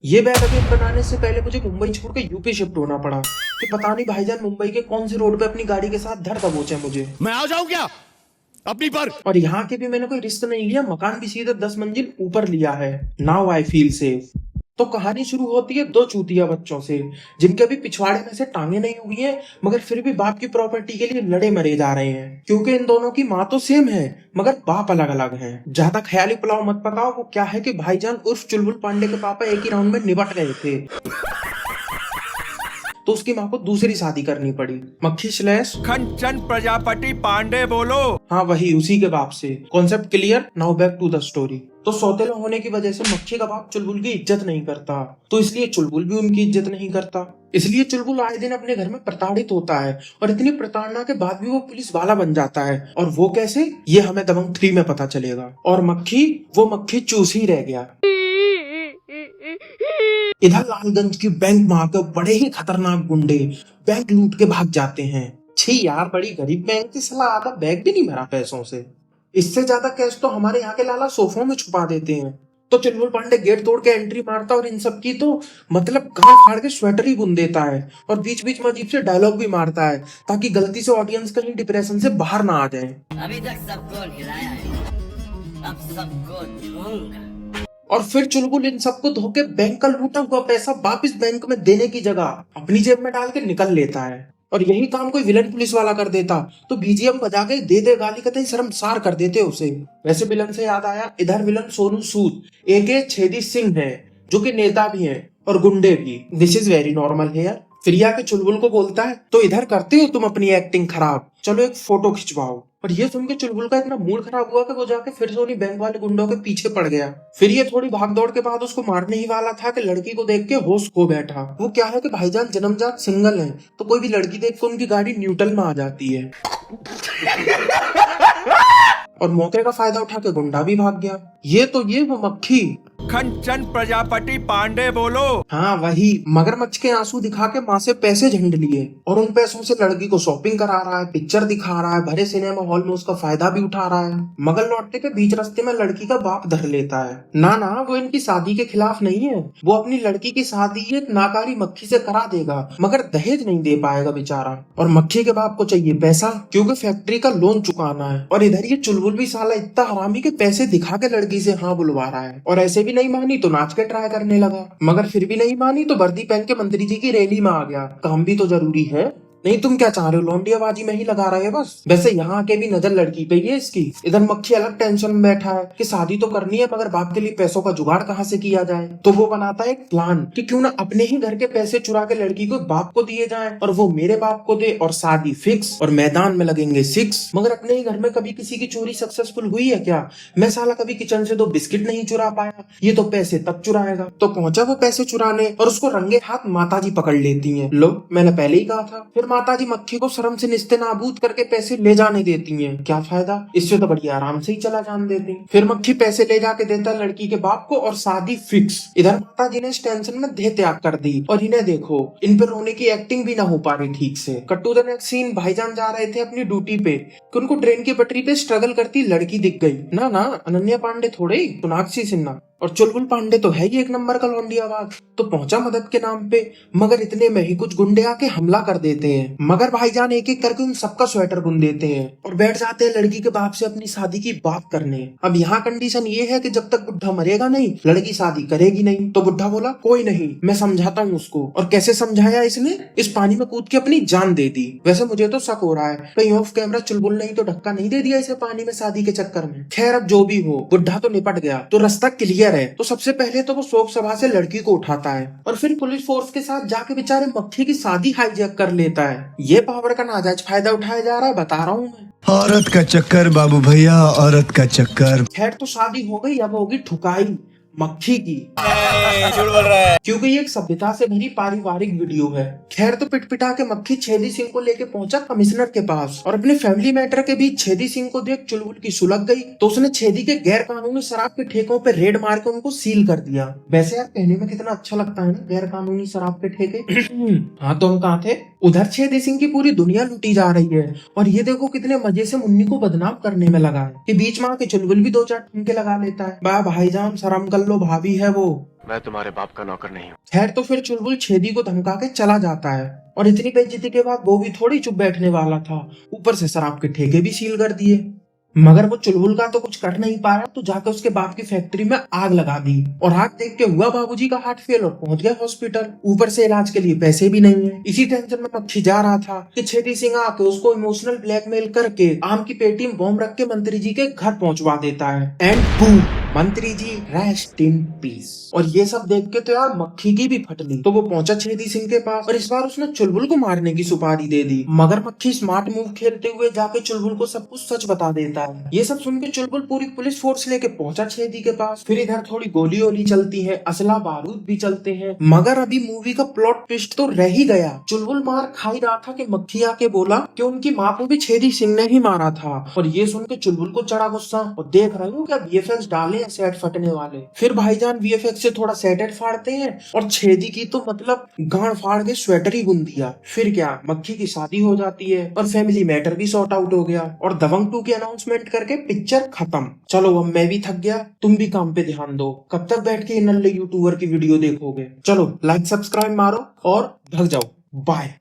ये बैग अभी बनाने से पहले मुझे मुंबई छोड़ के यूपी शिफ्ट होना पड़ा कि पता नहीं भाईजान मुंबई के कौन से रोड पे अपनी गाड़ी के साथ धर दबोचे मुझे। मैं आ जाऊं क्या अपनी पर। और यहाँ के भी मैंने कोई रिस्क नहीं लिया, मकान भी सीधे 10 मंजिल ऊपर लिया है। Now I feel safe. तो कहानी शुरू होती है दो चूतिया बच्चों से जिनके अभी पिछवाड़े में से टांगे नहीं हुई हैं, मगर फिर भी बाप की प्रॉपर्टी के लिए लड़े मरे जा रहे हैं क्योंकि इन दोनों की माँ तो सेम है मगर बाप अलग अलग है। ज्यादा ख्याली पुलाव मत पकाओ। वो क्या है कि भाईजान उर्फ चुलबुल पांडे के पापा एक ही राउंड में निपट गए थे तो उसकी माँ को दूसरी शादी करनी पड़ी। मक्खी स्लैश खनचन प्रजापति पांडे बोलो। हाँ वही, उसी के बाप से। Concept clear, now back to the story. तो सौतेला होने की वजह से मक्खी का बाप चुलबुल की इज्जत नहीं करता, तो इसलिए चुलबुल भी उनकी इज्जत नहीं करता। इसलिए चुलबुल आए दिन अपने घर में प्रताड़ित होता है और इतनी प्रताड़ना के बाद भी वो पुलिस वाला बन जाता है। और वो कैसे, ये हमें दबंग 3 में पता चलेगा। और मक्खी, वो मक्खी चूस ही रह गया। इधर लालगंज की बैंक में आकर बड़े ही खतरनाक गुंडे बैंक लूट के भाग जाते हैं। छी यार, बड़ी गरीब बैंक थी, साला आधा बैग भी नहीं भरा पैसों से। इससे ज्यादा कैश तो हमारे यहाँ के लाला सोफों में छुपा देते हैं। तो चुलबुल पांडे गेट तोड़ के एंट्री मारता और इन सब की तो मतलब गांड फाड़ के स्वेटर ही बुन देता है और बीच बीच में अजीब से डायलॉग भी मारता है ताकि गलती से ऑडियंस कहीं डिप्रेशन से बाहर ना आ जाए। अभी तक सबको हिलाया है, अब सबको दूंगा। और फिर चुलबुल इन सबको धोके बैंक का लूटा हुआ पैसा वापस बैंक में देने की जगह अपनी जेब में डाल के निकल लेता है। और यही काम कोई विलन पुलिस वाला कर देता तो बीजीएम बजा के दे दे गाली, कतई शर्मसार कर देते उसे। वैसे विलन से याद आया, इधर विलन सोनू सूद एके छेदी सिंह है जो कि नेता भी है और गुंडे भी। दिस इज वेरी नॉर्मल है यार। फिर आके चुलबुल को बोलता है, तो इधर करते हो तुम अपनी एक्टिंग खराब, चलो एक फोटो खिंचवाओ। और ये सुन के चुलबुल का इतना मूड खराब हुआ कि वो जाके फिर से उन्हीं बैंक वाले गुंडों के पीछे पड़ गया। फिर ये थोड़ी भाग दौड़ के बाद उसको मारने ही वाला था कि लड़की को देख के होश खो बैठा। वो क्या है कि भाईजान जन्मजात सिंगल है, तो कोई भी लड़की देख के उनकी गाड़ी न्यूट्रल में आ जाती है और मौके का फायदा उठा के गुंडा भी भाग गया। ये वो मक्खी खनचन प्रजापति पांडे बोलो। हाँ वही, मगरमच्छ के आंसू दिखा के माँ से पैसे झंड लिए और उन पैसों से लड़की को शॉपिंग करा रहा है, पिक्चर दिखा रहा है, भरे सिनेमा हॉल में उसका फायदा भी उठा रहा है। मगर लौटने पे बीच रास्ते में लड़की का बाप धर लेता है। ना वो इनकी शादी के खिलाफ नहीं है, वो अपनी लड़की की शादी एक नाकारी मक्खी से करा देगा मगर दहेज नहीं दे पाएगा बेचारा। और मक्खी के बाप को चाहिए पैसा क्योंकि फैक्ट्री का लोन चुकाना है। और इधर ये चुलबुल भी साला इतना हरामी के पैसे दिखा के लड़की से हाँ बुलवा रहा है। और ऐसे भी नहीं मानी तो नाच के ट्राई करने लगा, मगर फिर भी नहीं मानी तो वर्दी पहन के मंत्री जी की रैली में आ गया। काम भी तो जरूरी है। नहीं तुम क्या चाह रहे हो, लौंडियाबाजी में ही लगा रहे हो बस। वैसे यहाँ के भी नजर लड़की पे ही है इसकी। इधर मक्खी अलग टेंशन में बैठा है कि शादी तो करनी है मगर बाप के लिए पैसों का जुगाड़ कहाँ से किया जाए। तो वो बनाता है एक प्लान कि क्यों ना अपने ही घर के पैसे चुरा के लड़की को बाप को दिए जाए और वो मेरे बाप को दे और शादी फिक्स और मैदान में लगेंगे 6। मगर अपने ही घर में कभी किसी की चोरी सक्सेसफुल हुई है क्या? मैं साला कभी किचन से 2 बिस्किट नहीं चुरा पाया, ये तो पैसे तब चुराएगा। तो पहुंचा वो पैसे चुराने और उसको रंगे हाथ माताजी पकड़ लेती है। लो, मैंने पहले ही कहा था। फिर माताजी मक्खी को शर्म से निस्ते नाबूद करके पैसे ले जाने देती हैं। क्या फायदा, इससे तो बढ़िया आराम से ही चला जाने देती। फिर मक्खी पैसे ले जाके देता लड़की के बाप को और शादी फिक्स। इधर माताजी ने इस टेंशन में देह त्याग कर दी और इन्हें देखो, इन पर रोने की एक्टिंग भी ना हो पा रही ठीक से। Cut to the next scene, भाईजान जा रहे थे अपनी ड्यूटी पे कि उनको ट्रेन की पटरी पे स्ट्रगल करती लड़की दिख गई। ना अनन्या पांडे थोड़े ही, सोनाक्षी सिन्हा। और चुलबुल पांडे तो है ही एक नंबर का लौंडियाबाज। तो पहुंचा मदद के नाम पे, मगर इतने में ही कुछ गुंडे आके हमला कर देते हैं। मगर भाईजान एक एक करके उन सबका स्वेटर बुन देते हैं और बैठ जाते हैं लड़की के बाप से अपनी शादी की बात करने। अब यहाँ कंडीशन ये है कि जब तक बुढ़ा मरेगा नहीं लड़की शादी करेगी नहीं। तो बुढ़ा बोला कोई नहीं, मैं समझाता हूँ उसको। और कैसे समझाया इसने? इस पानी में कूद के अपनी जान दे दी। वैसे मुझे तो शक हो रहा है कहीं ऑफ कैमरा चुलबुल नहीं तो धक्का नहीं दे दिया इसे पानी में शादी के चक्कर में। खैर अब जो भी हो, बुढ़ा तो निपट गया तो रास्ता क्लियर है। तो सबसे पहले तो वो शोक सभा से लड़की को उठाता है और फिर पुलिस फोर्स के साथ जाके बेचारे मक्खी की शादी हाईजैक कर लेता है। ये पावर का नाजायज फायदा उठाया जा रहा है, बता रहा हूँ मैं। औरत का चक्कर बाबू भैया, औरत का चक्कर। खैर तो शादी हो गई, अब होगी ठुकाई मक्खी की। झूठ बोल रहा है। क्योंकि ये एक सभ्यता से भरी पारिवारिक वीडियो है। खैर तो पिटपिटा के मक्खी छेदी सिंह को लेके पहुंचा कमिश्नर के पास और अपने फैमिली मैटर के बीच छेदी सिंह को देख चुलबुल की सुलग गई। तो उसने छेदी के गैर कानूनी शराब के ठेकों पे रेड मार के उनको सील कर दिया। वैसे यार कहने में कितना अच्छा लगता है ना, गैर कानूनी शराब के ठेके। हाँ तो हम कहाँ थे? उधर छेदी सिंह की पूरी दुनिया लूटी जा रही है और ये देखो कितने मजे से मुन्नी को बदनाम करने में लगा है कि बीच में आके चुलबुल भी 2-4 ठुमके लगा लेता है। बा भाईजान शर्म कर लो, भाभी है वो। मैं तुम्हारे बाप का नौकर नहीं हूँ। खैर तो फिर चुलबुल छेदी को धमका के चला जाता है और इतनी बेइज्जती के बाद वो भी थोड़ी चुप बैठने वाला था, ऊपर से शराब के ठेके भी सील कर दिए। मगर वो चुलबुल का तो कुछ कर नहीं पाया तो जाकर उसके बाप की फैक्ट्री में आग लगा दी और आग देख के हुआ बाबूजी का हार्ट फेल और पहुंच गया हॉस्पिटल। ऊपर से इलाज के लिए पैसे भी नहीं है। इसी टेंशन में मक्खी जा रहा था कि छेदी सिंह आके उसको इमोशनल ब्लैकमेल करके आम की पेटी में बॉम्ब रख के मंत्री जी के घर पहुंचवा देता है एंड बूम, मंत्री जी रेस्ट इन पीस। और ये सब देख के तो यार मक्खी की भी फटली। तो वो पहुंचा छेदी सिंह के पास और इस बार उसने चुलबुल को मारने की सुपारी दे दी। मगर मक्खी स्मार्ट मूव खेलते हुए जाके चुलबुल को सब कुछ सच बता देता है। ये सब सुन के चुलबुल पूरी पुलिस फोर्स लेके पहुंचा छेदी के पास। फिर इधर थोड़ी गोली वोली चलती है, असला बारूद भी चलते हैं। मगर अभी मूवी का प्लॉट ट्विस्ट तो रह ही गया। चुलबुल मार खा ही रहा था कि मक्खी आके बोला कि उनकी माँ को भी छेदी सिंह ने ही मारा था। और ये सुन के चुलबुल को चढ़ा गुस्सा और देख रहे हो क्या VFX डाले हैं सेट फटने वाले। फिर भाईजान VFX से थोड़ा सेट फाड़ते हैं और छेदी की तो मतलब गांड फाड़ के स्वेटर ही बुन दिया। फिर क्या, मक्खी की शादी हो जाती है और फैमिली मैटर भी सॉर्ट आउट हो गया और दबंग 2 की अनाउंसमेंट करके पिक्चर खत्म। चलो अब मैं भी थक गया, तुम भी काम पे ध्यान दो। कब तक बैठ के नल्ले यूट्यूबर की वीडियो देखोगे। चलो लाइक सब्सक्राइब मारो और भाग जाओ। बाय।